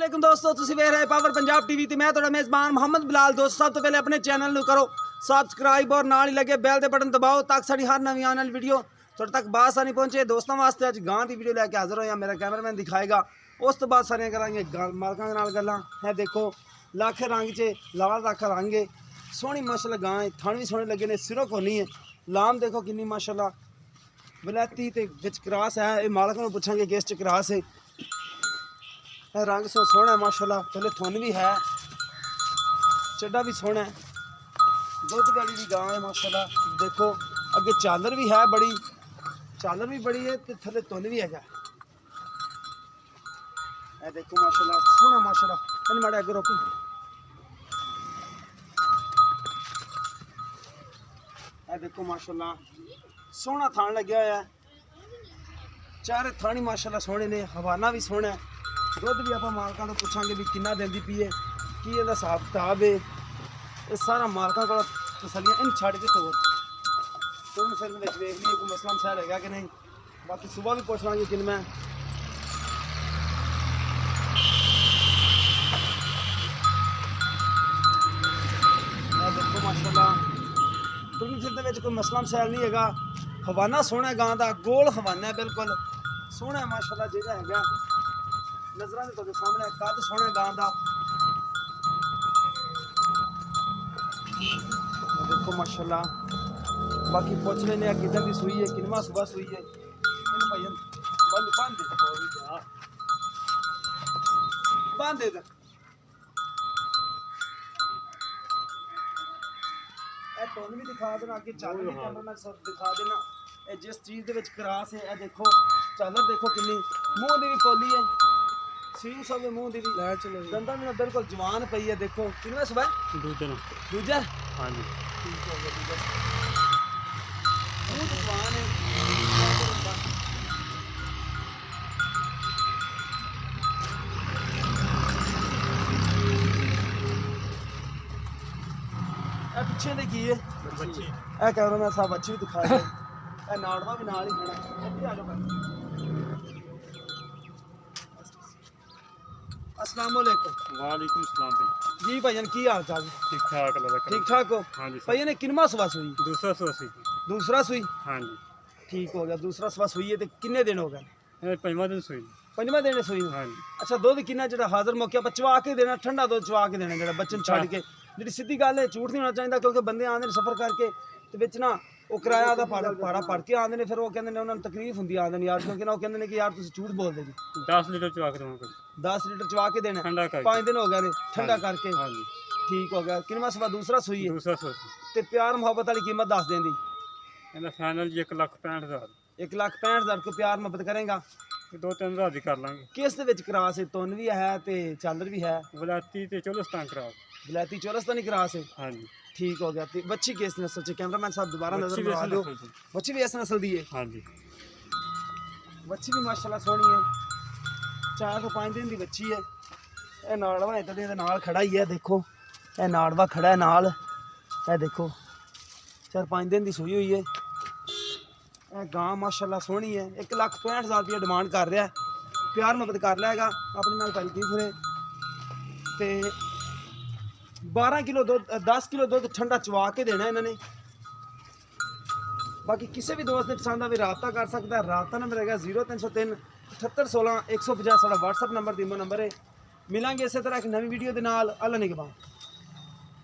वालेकुम दोस्तों, तुसीं वेख रहे पावर पंजाब टीवी ते मैं तुहाडा मेज़बान मोहम्मद बिलाल। दोस्तों, सब तो पहले अपने चैनल नूं करो सबसक्राइब और नाल ही लगे बैल दे बटन दबाओ ताकि साडी हर नवीं आने वाली वीडियो तुहाडे तक बासानी पहुंचे। दोस्तों वास्ते अज गां की वीडियो लैके हाजिर होया, मेरा कैमरामैन दिखाएगा। उस तो बाद सारियां करांगे मालकां दे नाल गल्लां। है देखो लाख रंग च लाल रख रंग है, सोहनी माशाल्लाह गां है, थण भी सोहने लगे ने, सिरों कोनी है, लाम देखो किन्नी माशाल्लाह वलैती ते विच क्रास है। ये मालकां नूं पुछांगे किस च क्रास है। रंग सो सोहना है माशाल्लाह, थल्ले थुन भी है, चड्डा भी सोहना है, दुध वाली भी गां है माशाल्लाह। देखो अगे चादर भी है बड़ी, चादर भी बड़ी है तो थल्ले तुन भी है। देखो माशाल्लाह सोहना माशाल्लाह। इन माड़े अगे रोकी, देखो माशाल्लाह सोहना थान लग्या होया, चारे थानी माशाल्लाह सोहने ने, हवाना भी सोहना है। दुध भी आप मालकां तो पुछांगे भी किन्ना देंदी पी है, की इहदा हिसाब किताब है। ये सारा मालकां कोल तसलियां इन छड़ के तो तुम फिर देख लिए कोई मसला मसाइल है कि नहीं। बाकी सुबह भी पूछ लांगे किन में। देखो माशाल्लाह तुम फिर कोई मसला मसाइल नहीं है। हवाना सोहना गां का, गोल हवाना है, बिल्कुल सोहना माशाल्लाह जिहदा है। नजर तो सामने कद सोहना गां का। देखो माशाल्लाह बाकी पुछ लेने किधर की सुई है, किनवा सुबह सुई है। इन भाई बांध दे टोन भी दिखा देना, अगे चादर भी कैमरा सब दिखा देना। जिस चीज़ के क्रास है, देखो चादर देखो किन्नी मूँह की भी खोली है, सीम सब मूँह की भी दंदा भी बिल्कुल जवान पई है। देखो किनवा सुबह दूजा हाँ जी ठीक हो गया, दूजा मूँह जवान है। पिछे देखी है कैमरा मैं सब अच्छी भी दिखा दे। नाड़वा भी नाल ही खड़ा। अस्सलाम वालेकुम। वालेकुम सलाम जी भाईजान की हाल चाल? ठीक ठाक ठीक ठाक हो? हाँ जी भाईजान ने किनवा सुबह सुई? दूसरा दूसरा सुई हाँ जी ठीक हो गया। दूसरा सुबह सुई है तो किन्ने दिन हो गए? पंजवा दिन सुई पंजवा दिन सुई हाँ जी। अच्छा दुध किन्ना जो हाजिर मौके पर चवा के देना, ठंडा दुध चवा के देना जो बच्चन छड़ के? जी सीधी गल है, झूठ नहीं होना चाहिए क्योंकि बंदे आते हैं सफर करके तो बिच ना वो किराया का भाड़ा भर के आते हैं, फिर वो कहते हैं उन्होंने तकलीफ होंगी आते हैं यार, क्योंकि ना वो कहते हैं कि यार तुम झूठ बोलते जी। 10 लीटर चवा के दूँगा। 10 लीटर चवा के देना, ठंडा करके 5 दिन हो गए ठंडा करके। हाँ जी ठीक हो गया। किनवा सुबह दूसरा सुई है? दूसरा तो प्यार मुहब्बत वाली कीमत दस देंगी? फाइनल जी 1,65,000। 1,65,000 को प्यार मुहब्बत करेगा? 2-3 हज़ार की कर लाँगे। किस दे विच क्रास है? तुन भी है तो चादर भी है, वलैती ते चोलस्तान क्रास। विलायती चोलस्तानी क्रास है हाँ जी ठीक हो गया। तो बच्ची किस नस्ल च? कैमरामैन साहब दोबारा नजर बना दो। बच्ची भी इस नस्ल दी है? हाँ जी बच्ची भी माशाल्लाह सोहनी है, 4 तो 5 दिन की बच्ची है। यह नाड़वा इधर नाल खड़ा ही है, देखो यह नाड़वा खड़ा है नाल। यह देखो 4-5 दिन की सूई हुई है। यह गां माशाल्लाह सोहनी है। 1,65,000 रुपया डिमांड कर रहा है, प्यार मुहब्बत कर लेगा अपने नाल भाई की फिरे। तो 12 किलो दुध 10 किलो दुध ठंडा चवा के देना इन्होंने। बाकी किसी भी दोस्त ने पसंद आए रबता कर सकता है। रबता नंबर है 0303 7816 150 साड़ा व्हाट्सअप नंबर दीमो नंबर है। मिलेंगे इस तरह एक नवी वीडियो के नाल। अल्लाह निगहबान।